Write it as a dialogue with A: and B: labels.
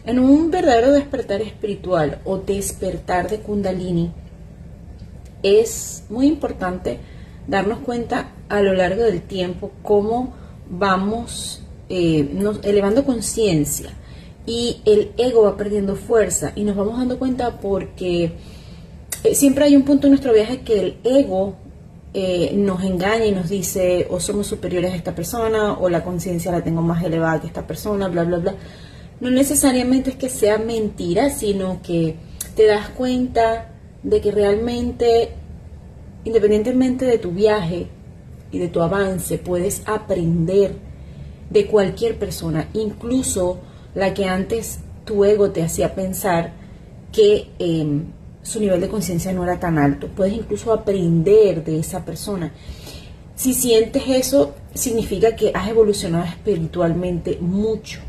A: En un verdadero despertar espiritual o despertar de Kundalini, es muy importante darnos cuenta a lo largo del tiempo cómo vamos elevando conciencia y el ego va perdiendo fuerza, y nos vamos dando cuenta porque siempre hay un punto en nuestro viaje que el ego nos engaña y nos dice o somos superiores a esta persona o la conciencia la tengo más elevada que esta persona, bla, bla, bla. No necesariamente es que sea mentira, sino que te das cuenta de que realmente, independientemente de tu viaje y de tu avance, puedes aprender de cualquier persona, incluso la que antes tu ego te hacía pensar que su nivel de conciencia no era tan alto. Puedes incluso aprender de esa persona. Si sientes eso, significa que has evolucionado espiritualmente mucho.